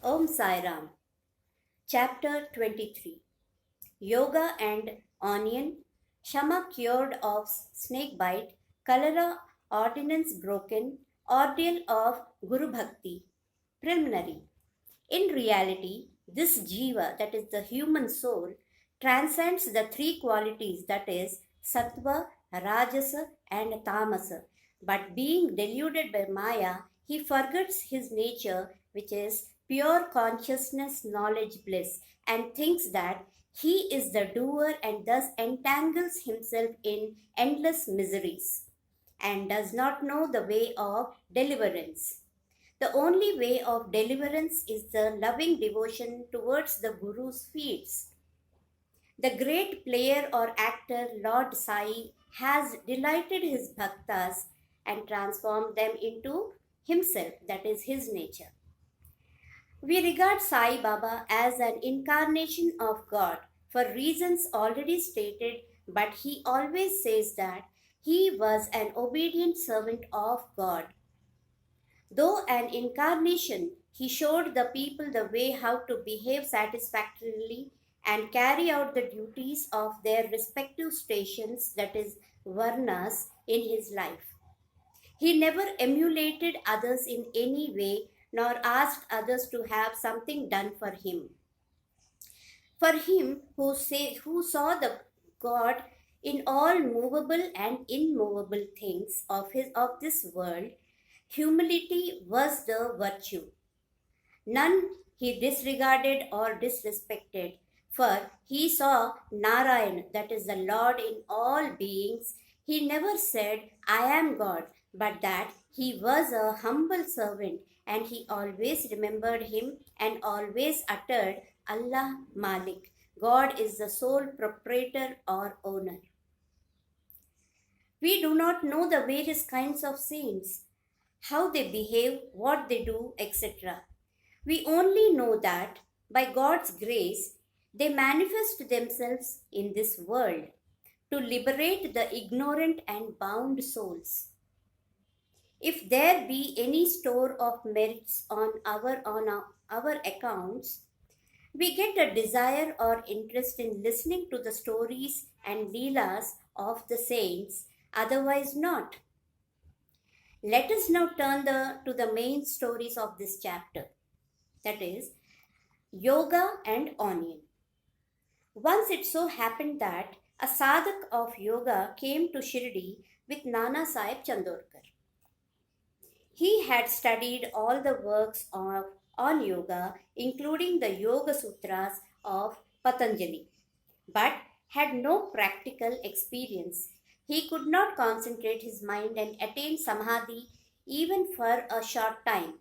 Om Sai Ram. Chapter 23. Yoga and Onion. Shama cured of snake bite. Cholera ordinance broken. Ordeal of Guru Bhakti. Preliminary. In reality, this jiva, that is the human soul, transcends the three qualities, that is sattva, rajasa, and tamasa. But being deluded by Maya, he forgets his nature, which is pure consciousness, knowledge, bliss, and thinks that he is the doer and thus entangles himself in endless miseries and does not know the way of deliverance. The only way of deliverance is the loving devotion towards the Guru's feet. The great player or actor Lord Sai has delighted his bhaktas and transformed them into himself, that is his nature. We regard Sai Baba as an incarnation of God for reasons already stated, but he always says that he was an obedient servant of God. Though an incarnation, he showed the people the way how to behave satisfactorily and carry out the duties of their respective stations, that is, varnas, in his life. He never emulated others in any way nor asked others to have something done for him. For him who saw the God in all movable and immovable things of this world, humility was the virtue. None he disregarded or disrespected, for he saw Narayan, that is the Lord in all beings. He never said, I am God, but that he was a humble servant, and he always remembered him and always uttered, Allah Malik. God is the sole proprietor or owner. We do not know the various kinds of saints, how they behave, what they do, etc. We only know that by God's grace they manifest themselves in this world to liberate the ignorant and bound souls. If there be any store of merits on our accounts, we get a desire or interest in listening to the stories and leelas of the saints, otherwise not. Let us now turn to the main stories of this chapter, that is, yoga and onion. Once it so happened that a sadhak of yoga came to Shirdi with Nana Sahib Chandorkar. He had studied all the works on yoga, including the Yoga Sutras of Patanjali, but had no practical experience. He could not concentrate his mind and attain samadhi even for a short time.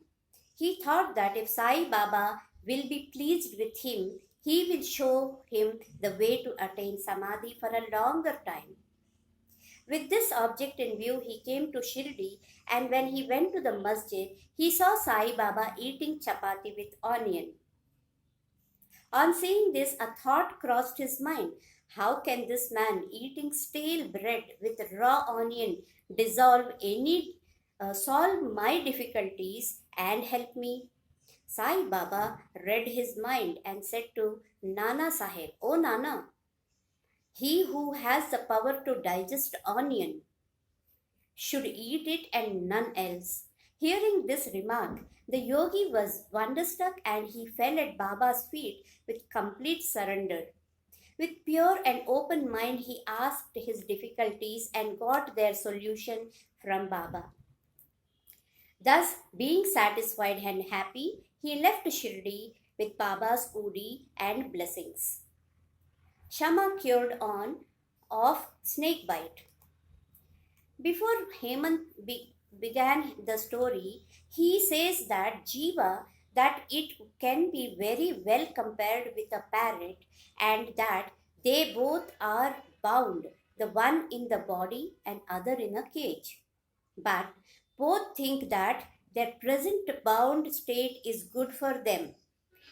He thought that if Sai Baba will be pleased with him, he will show him the way to attain samadhi for a longer time. With this object in view, he came to Shirdi, and when he went to the masjid, he saw Sai Baba eating chapati with onion. On seeing this, a thought crossed his mind. How can this man eating stale bread with raw onion solve my difficulties and help me? Sai Baba read his mind and said to Nana Sahib, "O Nana, he who has the power to digest onion should eat it and none else." Hearing this remark, the yogi was wonderstruck and he fell at Baba's feet with complete surrender. With pure and open mind, he asked his difficulties and got their solution from Baba. Thus, being satisfied and happy, he left Shirdi with Baba's Udi and blessings. Shama cured of snake bite. Before Hemant began the story, he says that Jiva, that it can be very well compared with a parrot, and that they both are bound, the one in the body and other in a cage. But both think that their present bound state is good for them.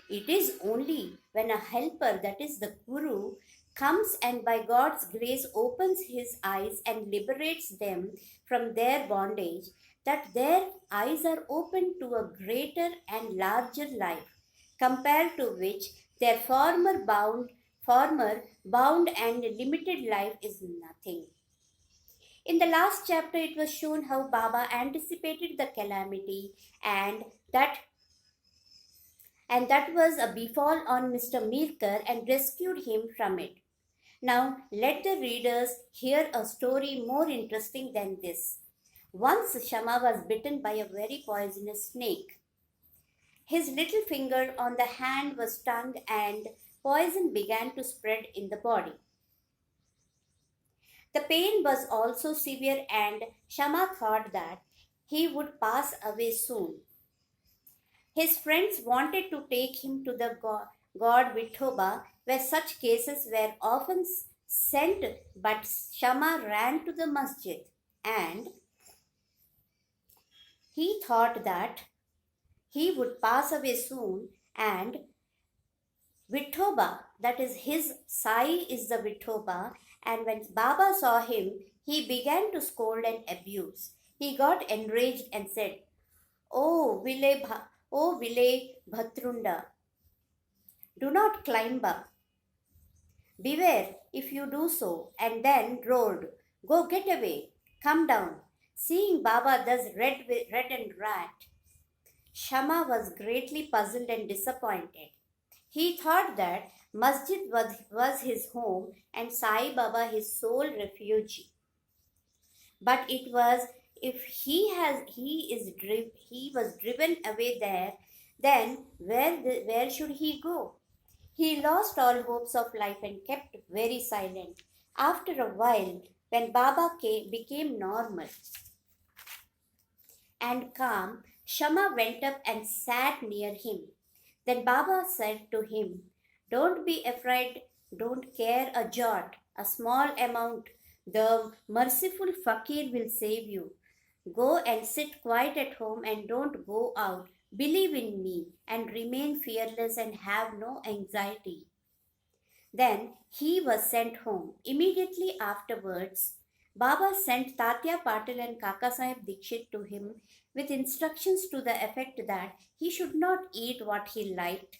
It is only when a helper, that is the Guru, comes and by God's grace opens his eyes and liberates them from their bondage, that their eyes are opened to a greater and larger life, compared to which their former bound and limited life is nothing. In the last chapter, it was shown how Baba anticipated the calamity and that that was a befall on Mr. Mirkar and rescued him from it. Now, let the readers hear a story more interesting than this. Once Shama was bitten by a very poisonous snake. His little finger on the hand was stung and poison began to spread in the body. The pain was also severe and Shama thought that he would pass away soon. His friends wanted to take him to the god Vithoba, where such cases were often sent, but Shama ran to the masjid and he thought that he would pass away soon, and Vithoba, that is his Sai is the Vithoba, and when Baba saw him, he began to scold and abuse. He got enraged and said, O Vile Bhatrunda, do not climb up. Beware if you do so, and then roared, Go get away, come down. Seeing Baba thus red and rat, Shama was greatly puzzled and disappointed. He thought that masjid was his home and Sai Baba his sole refuge. But it was if he was driven away there, then where should he go? He lost all hopes of life and kept very silent. After a while, when Baba became normal and calm, Shama went up and sat near him. Then Baba said to him, Don't be afraid, don't care a jot, a small amount. The merciful fakir will save you. Go and sit quiet at home and don't go out. Believe in me and remain fearless and have no anxiety. Then he was sent home. Immediately afterwards, Baba sent Tatya Patil and Kaka Sahib Dikshit to him with instructions to the effect that he should not eat what he liked.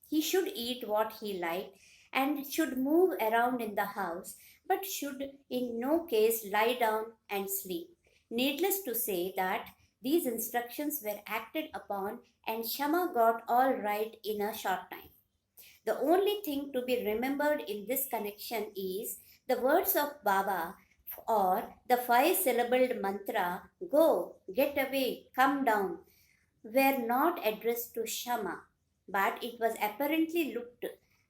He should eat what he liked and should move around in the house, but should in no case lie down and sleep. Needless to say that these instructions were acted upon and Shama got all right in a short time. The only thing to be remembered in this connection is the words of Baba or the 5-syllabled mantra, Go, get away, come down, were not addressed to Shama, but it was apparently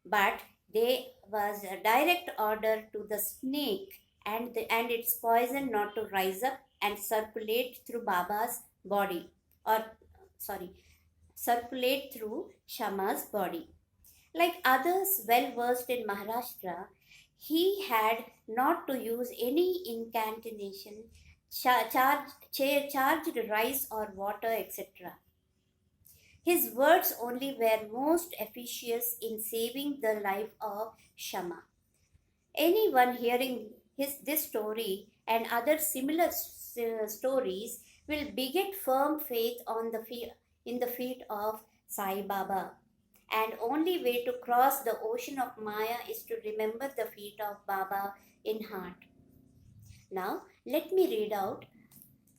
but there was a direct order to the snake and its poison not to rise up and circulate through circulate through Shama's body. Like others well versed in Maharashtra, he had not to use any incantation, charged rice or water, etc. His words only were most efficacious in saving the life of Shama. Anyone hearing this story and other similar stories will beget firm faith in the feet of Sai Baba. And only way to cross the ocean of Maya is to remember the feet of Baba in heart. Now, let me read out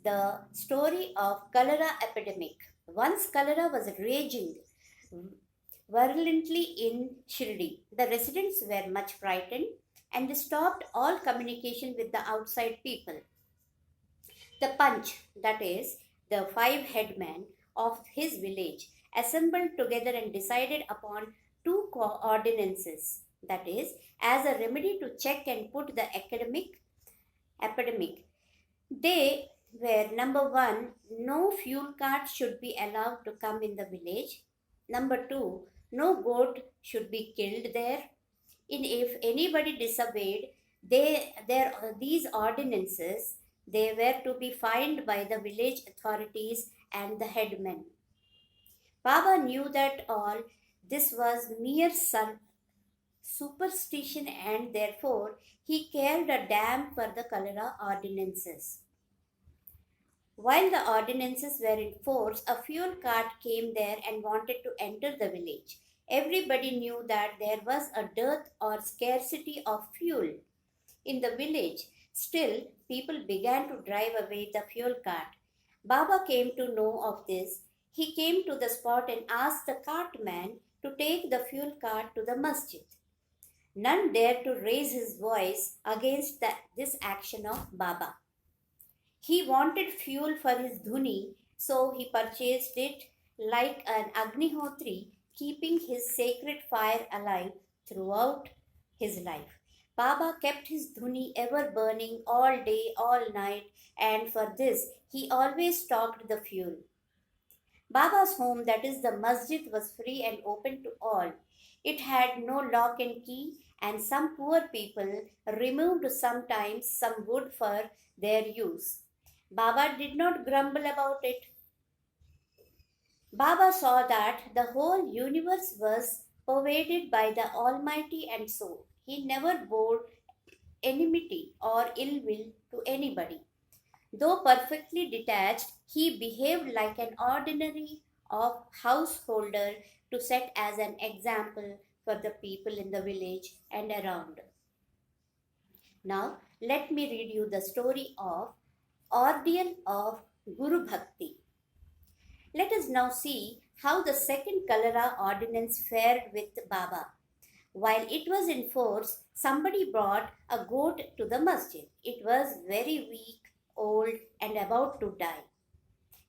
the story of cholera epidemic. Once cholera was raging virulently in Shri. The residents were much frightened and they stopped all communication with the outside people. The Panch, that is, the 5 headmen of his village, assembled together and decided upon 2 ordinances, that is, as a remedy to check and put the epidemic. They were number 1, no fuel carts should be allowed to come in the village. Number 2, no goat should be killed there. If anybody disobeyed these ordinances, they were to be fined by the village authorities and the headmen. Baba knew that all this was mere superstition and therefore he cared a damn for the cholera ordinances. While the ordinances were in force, a fuel cart came there and wanted to enter the village. Everybody knew that there was a dearth or scarcity of fuel in the village. Still, people began to drive away the fuel cart. Baba came to know of this. He came to the spot and asked the cartman to take the fuel cart to the masjid. None dared to raise his voice against this action of Baba. He wanted fuel for his dhuni, so he purchased it like an Agnihotri, keeping his sacred fire alive throughout his life. Baba kept his dhuni ever burning all day, all night, and for this he always stocked the fuel. Baba's home, that is the masjid, was free and open to all. It had no lock and key, and some poor people removed sometimes some wood for their use. Baba did not grumble about it. Baba saw that the whole universe was pervaded by the Almighty, and so he never bore enmity or ill will to anybody. Though perfectly detached, he behaved like an ordinary of householder to set as an example for the people in the village and around. Now, let me read you the story of Ordeal of Guru Bhakti. Let us now see how the second cholera ordinance fared with Baba. While it was in force, somebody brought a goat to the masjid. It was very weak, old, and about to die.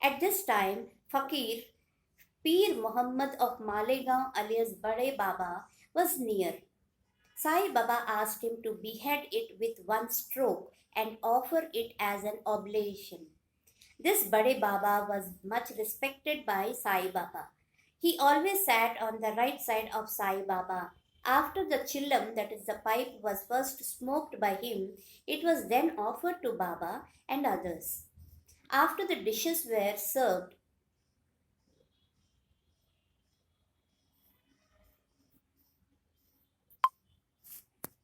At this time, Fakir Pir Muhammad of Malegaon alias Bade Baba was near. Sai Baba asked him to behead it with one stroke and offer it as an oblation. This Bade Baba was much respected by Sai Baba. He always sat on the right side of Sai Baba. After the chillam, that is the pipe, was first smoked by him, it was then offered to Baba and others. After the dishes were served,